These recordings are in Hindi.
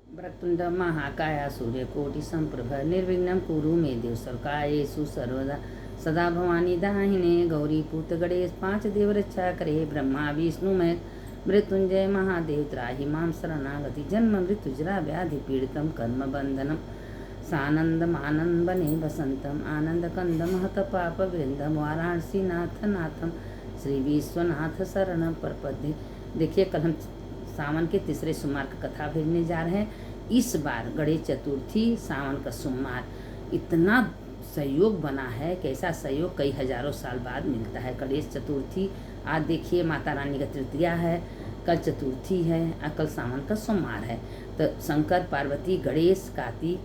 वक्रतुंड महाकाय सूर्यकोटि संप्रभ निर्विघ्नं कुरु मे देव सर्वकार्येषु सर्वदा सदा भवानी दाहिने गौरी पूत गणेश पांच देव रक्षा करे ब्रह्मा विष्णु महेश मृत्युंजय महादेव त्राहि मां शरणागति जन्म मृत्युजरा व्याधि पीड़ितं कर्म बंधनम सानंदम आनंद बने बसंतम आनंद कंद महत पाप वृंदम वाराणसी नाथ नाथम श्री विश्वनाथ शरण प्रपदि। देखिए, कल हम सावन के तीसरे सोमवार की कथा भेजने जा रहे हैं। इस बार गणेश चतुर्थी सावन का सोमवार इतना सहयोग बना है कि ऐसा सहयोग कई हजारों साल बाद मिलता है। गणेश चतुर्थी आज देखिए, माता रानी का तृतीया है, कल चतुर्थी है और कल सावन का सोमवार है। तो शंकर पार्वती गणेश कार्तिक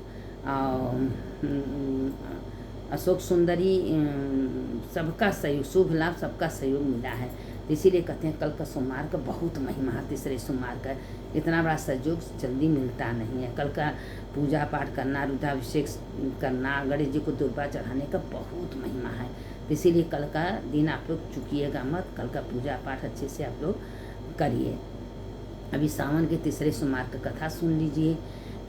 अशोक सुंदरी सबका सहयोग, शुभ लाभ सबका सहयोग मिला है। तो इसीलिए कहते हैं कल का सोमवार का बहुत महिमा है। तीसरे सोमवार का इतना बड़ा सहयोग जल्दी मिलता नहीं है। कल का पूजा पाठ करना, रुद्राभिषेक करना, गणेश जी को दुर्बा चढ़ाने का बहुत महिमा है। तो इसीलिए कल का दिन आप लोग चुकिएगा मत, कल का पूजा पाठ अच्छे से आप लोग करिए। अभी सावन के तीसरे सोमवार का कथा सुन लीजिए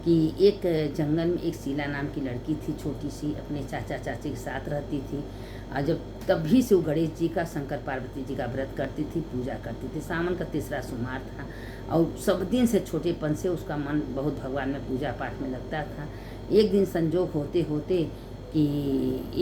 कि एक जंगल में एक शीला नाम की लड़की थी, छोटी सी, अपने चाचा चाची के साथ रहती थी। और जब तभी से वो गणेश जी का, शंकर पार्वती जी का व्रत करती थी, पूजा करती थी। सावन का तीसरा सोमवार था और सब दिन से छोटेपन से उसका मन बहुत भगवान में पूजा पाठ में लगता था। एक दिन संजोग होते होते कि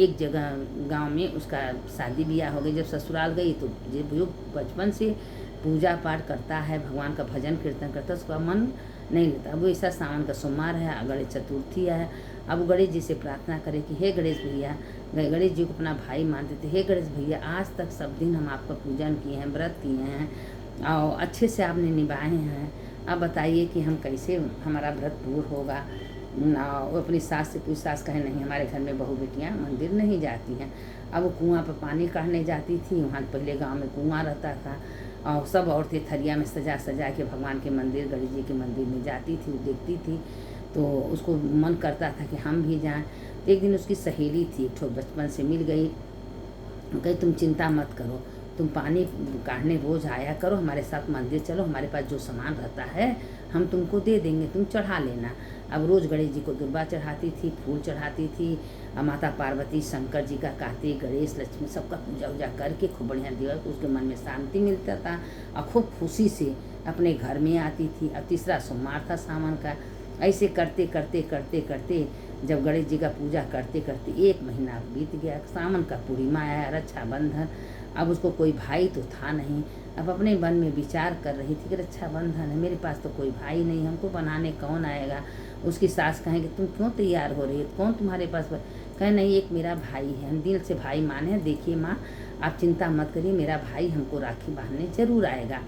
एक जगह गांव में उसका शादी ब्याह हो गई। जब ससुराल गई तो जो बचपन से पूजा पाठ करता है, भगवान का भजन कीर्तन करता है, उसका मन नहीं लेता। अब ऐसा सावन का सोमवार है, गणेश चतुर्थी है। अब गणेश जी से प्रार्थना करे कि हे गणेश भैया, गणेश जी को अपना भाई मानते थे, हे गणेश भैया, आज तक सब दिन हम आपका पूजन किए हैं, व्रत किए हैं और अच्छे से आपने निभाए हैं। अब बताइए कि हम कैसे, हमारा व्रत पूर्ण होगा। वो अपनी सास से पूछ, सास कहे नहीं, हमारे घर में बहू बेटियाँ मंदिर नहीं जाती हैं। अब वो कुआं पर पानी काढ़ने जाती थी। वहाँ पहले गांव में कुआं रहता था और सब औरतें थरिया में सजा सजा के भगवान के मंदिर, गणेश जी के मंदिर में जाती थी, वो देखती थी। तो उसको मन करता था कि हम भी जाएं। तो एक दिन उसकी सहेली थी, एक ठो बचपन से मिल गई। कही तुम चिंता मत करो, तुम पानी काढ़ने रोज आया करो, हमारे साथ मंदिर चलो, हमारे पास जो सामान रहता है हम तुमको दे देंगे, तुम चढ़ा लेना। अब रोज़ गणेश जी को दुर्बा चढ़ाती थी, फूल चढ़ाती थी। माता पार्वती, शंकर जी का, कार्तिक, गणेश, लक्ष्मी सबका पूजा वूजा करके खूब बढ़िया दिया। तो उसके मन में शांति मिलता था और खूब खुशी से अपने घर में आती थी। अब तीसरा सोमवार था सावन का। ऐसे करते करते करते करते जब गणेश जी का पूजा करते करते 1 महीना बीत गया। सावन का पूर्णिमा आया, रक्षाबंधन। अब उसको कोई भाई तो था नहीं। अब अपने मन में विचार कर रही थी कि रक्षाबंधन है, मेरे पास तो कोई भाई नहीं, हमको बनाने कौन आएगा। उसकी सास कहेंगे तुम क्यों तैयार हो रही है, कौन तुम्हारे पास। कहे नहीं, एक मेरा भाई है, हम दिल से भाई माने हैं। देखिए माँ, आप चिंता मत करिए, मेरा भाई हमको राखी बांधने जरूर आएगा,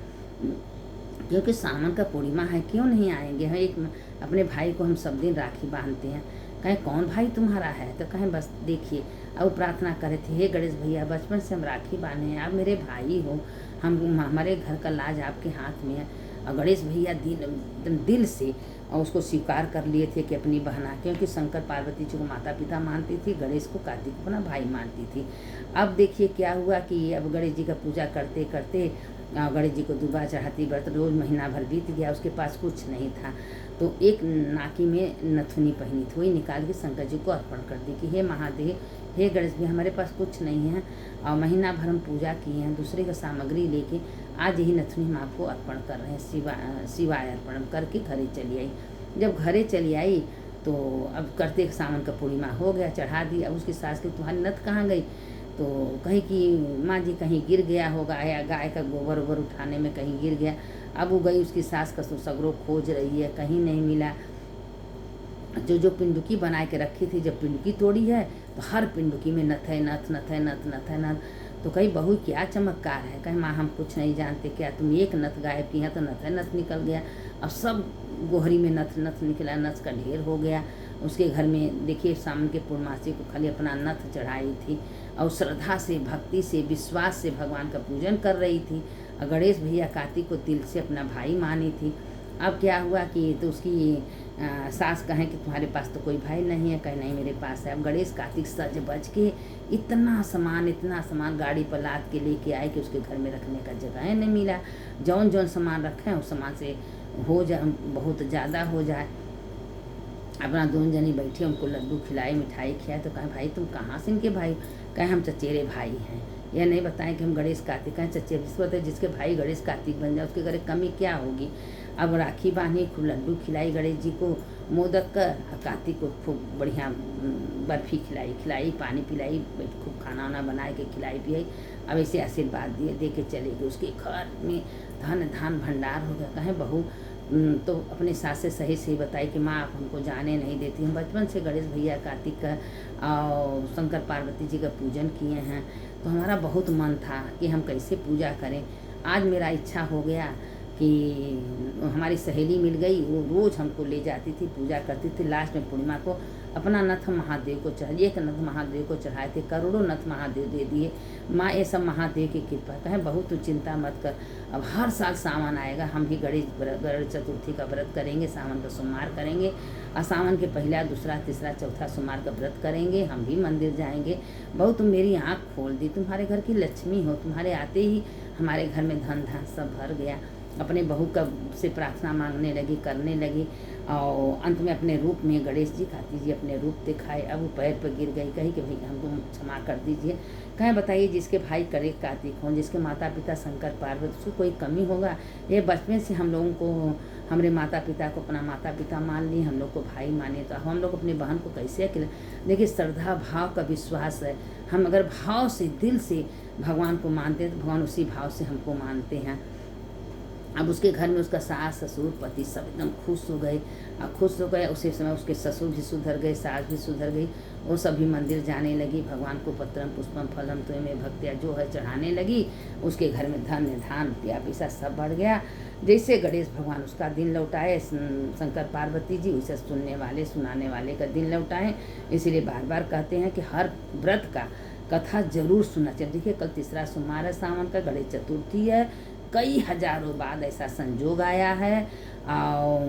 क्योंकि सावन का पूर्णिमा है, क्यों नहीं आएंगे। हम एक अपने भाई को हम सब दिन राखी बांधते हैं। कहें कौन भाई तुम्हारा है, तो कहें बस देखिए। अब प्रार्थना करे थे, हे गणेश भैया, बचपन से हम राखी बांधे हैं, आप मेरे भाई हो, हम हमारे घर का लाज आपके हाथ में है। और गणेश भैया दिल से और उसको स्वीकार कर लिए थे कि अपनी बहना, क्योंकि शंकर पार्वती जी को माता पिता मानती थी, गणेश को, कार्तिक को अपना भाई मानती थी। अब देखिए क्या हुआ कि अब गणेश जी का पूजा करते करते गणेश जी को दुर्बा चढ़ाती, व्रत रोज महीना भर बीत गया। उसके पास कुछ नहीं था। तो एक नाकी में नथुनी पहनी थी, वही निकाल के शंकर जी को अर्पण कर दी कि हे महादेव, हे गणेश भैया, हमारे पास कुछ नहीं है और महीना भर हम पूजा किए हैं, दूसरे का सामग्री लेके आज यही नथुनी हम आपको अर्पण कर रहे हैं। शिवाय अर्पण करके घरे चली आई। जब घरे चली आई तो अब करते सावन का पूर्णिमा हो गया, चढ़ा दी। अब उसकी सास की तुम्हारी नथ कहाँ गई, तो कहीं कि माँ जी कहीं गिर गया होगा, या गाय का गोबर वोबर उठाने में कहीं गिर गया। अब वो गई, उसकी सास का सगरों खोज रही है, कहीं नहीं मिला। जो पिंडुकी बना के रखी थी, जब पिंडुकी तोड़ी है तो हर पिंडुकी में नथ है, नथ नथ है, नथ नथ है, नथ। तो कहीं बहू क्या चमत्कार है, कहीं माँ हम कुछ नहीं जानते क्या, तुम एक नथ गायब की है तो नथ है, नथ निकल गया। अब सब गोहरी में नथ नथ निकला, नथ का ढेर हो गया। उसके घर में देखिए, सावन के पूर्णमासी को खाली अपना नथ चढ़ाई थी और श्रद्धा से, भक्ति से, विश्वास से भगवान का पूजन कर रही थी। और गणेश भैया कार्तिक को दिल से अपना भाई मानी थी। अब क्या हुआ कि तो उसकी सास कहें कि तुम्हारे पास तो कोई भाई नहीं है, कहे नहीं मेरे पास है। अब गणेश कार्तिक सज बज के इतना सामान गाड़ी पर लाद के लेके आए कि उसके घर में रखने का जगह नहीं मिला। जौन जौन सामान रखे हैं उस सामान से हो जाए, बहुत ज़्यादा हो जाए। अपना दोनों जनी बैठे, उनको लड्डू खिलाए, मिठाई खिलाए। तो कहें भाई तुम कहाँ से इनके भाई? कहें हम चचेरे भाई हैं। यह नहीं बताएं कि हम गणेश कार्तिक हैं। चचेरे बताए जिसके भाई गणेश कार्तिक बन जाए उसके घर कमी क्या होगी। अब राखी बांधी, खूब लड्डू खिलाई गणेश जी को, मोदक कर, कार्तिक को खूब बढ़िया बर्फ़ी खिलाई, पानी पिलाई, खूब खाना वाना बना के खिलाई पिलाई। अब ऐसे आशीर्वाद दिए, दे के चले गए। उसके घर में धन धान भंडार हो गया। कहें बहू तो अपने सास से सही सही बताई कि माँ आप हमको जाने नहीं देती। हम बचपन से गणेश भैया, कार्तिक का और शंकर पार्वती जी का पूजन किए हैं, तो हमारा बहुत मन था कि हम कैसे पूजा करें। आज मेरा इच्छा हो गया कि हमारी सहेली मिल गई, वो रोज़ हमको ले जाती थी, पूजा करती थी। लास्ट में पूर्णिमा को अपना नथ महादेव को चढ़ाए, एक नथ महादेव को चढ़ाए थे, करोड़ों नथ महादेव दे दिए। माँ ये सब महादेव की कृपा। कहें बहुत तू चिंता मत कर, अब हर साल सावन आएगा, हम भी गणेश चतुर्थी का व्रत करेंगे, सावन का सोमवार करेंगे, और सावन के पहला, दूसरा, तीसरा, चौथा सोमवार का व्रत करेंगे। हम भी मंदिर जाएंगे। बहू तुम मेरी आँख खोल दी, तुम्हारे घर की लक्ष्मी हो, तुम्हारे आते ही हमारे घर में धन धान सब भर गया। अपने बहू का से प्रार्थना मांगने लगी, करने लगी, और अंत में अपने रूप में गणेश जी, कार्तिक जी अपने रूप दिखाए। अब वो पैर पर गिर गई, कही कि भाई हमको क्षमा कर दीजिए। कहें बताइए जिसके भाई करे कार्तिक हों, जिसके माता पिता शंकर पार्वती, उसको कोई कमी होगा? ये बचपन से हम लोगों को, हमारे माता पिता को अपना माता पिता मान लिए, हम लोग को भाई माने, तो हम लोग अपने बहन को कैसे अकेले? देखिए श्रद्धा भाव का विश्वास है। हम अगर भाव से, दिल से भगवान को मानते हैं तो भगवान उसी भाव से हमको मानते हैं। अब उसके घर में उसका सास, ससुर, पति सब एकदम खुश हो गए। खुश हो गए उसी समय उसके ससुर भी सुधर गए, सास भी सुधर गई। वो सभी मंदिर जाने लगी, भगवान को पत्रम पुष्पम फलम त्वमेव भक्त्या जो है चढ़ाने लगी। उसके घर में धन धान रुपया पैसा सब बढ़ गया। जैसे गणेश भगवान उसका दिन लौटाए, शंकर पार्वती जी उसे सुनने वाले, सुनाने वाले का दिन लौटाएं। इसीलिए बार बार कहते हैं कि हर व्रत का कथा जरूर सुनना चाहिए। देखिए कल तीसरा सोमवार है सावन का, गणेश चतुर्थी है। कई हजारों बाद ऐसा संजोग आया है। और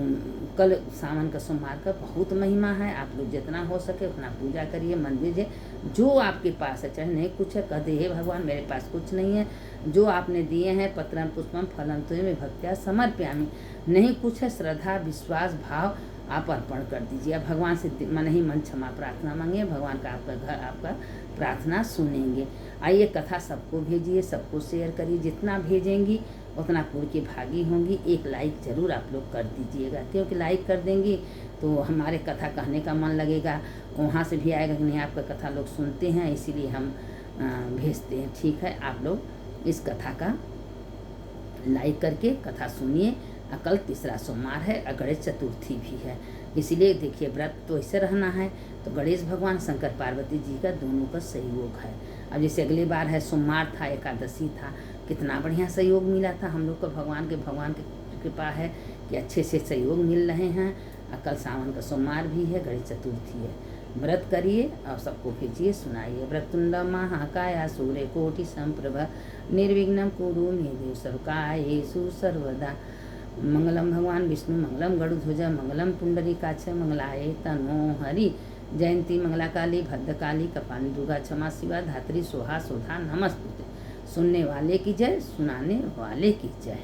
कल सावन का सोमवार का बहुत महिमा है। आप लोग जितना हो सके उतना पूजा करिए, मंदिर जे जो आपके पास है, चाहे नहीं कुछ है, कहते हे भगवान मेरे पास कुछ नहीं है, जो आपने दिए हैं पत्रम पुष्पम फलम त्वमेव भक्त्या समर्पयामि, नहीं कुछ है, श्रद्धा विश्वास भाव आप अर्पण कर दीजिए। अब भगवान से मन ही मन क्षमा प्रार्थना मांगिए, भगवान का आपका घर आपका प्रार्थना सुनेंगे। आइए कथा सबको भेजिए, सबको शेयर करिए, जितना भेजेंगी उतना पुण्य की भागी होंगी। एक लाइक ज़रूर आप लोग कर दीजिएगा, क्योंकि लाइक कर देंगी तो हमारे कथा कहने का मन लगेगा, वहाँ से भी आएगा कि नहीं आपका कथा लोग सुनते हैं, इसीलिए हम भेजते हैं। ठीक है, आप लोग इस कथा का लाइक करके कथा सुनिए। कल तीसरा सोमवार है और गणेश चतुर्थी भी है, इसीलिए देखिए व्रत तो ऐसे रहना है। तो गणेश भगवान शंकर पार्वती जी का दोनों का सहयोग है। अब जैसे अगली बार है सोमवार था, एकादशी था, कितना बढ़िया सहयोग मिला था हम लोग को। भगवान की कृपा है कि अच्छे से सहयोग मिल रहे हैं। और कल सावन का सोमवार भी है, गणेश चतुर्थी है। व्रत करिए और सबको भेजिए, सुनाइए। व्रतुंड महाकाय सूर्यकोटि संप्रभ निर्विघ्नं कुरु मे देव सर्वकार्येषु सर्वदा। मंगलम भगवान विष्णु मंगलम गरुड़ध्वज मंगलम पुंडरीकाक्ष मंगलाय तनो हरि। जयंती मंगला काली भद्रकाली कपाली दुर्गा क्षमा शिवा धात्री सोहा सोधा नमस्तुते। सुनने वाले की जय, सुनाने वाले की जय।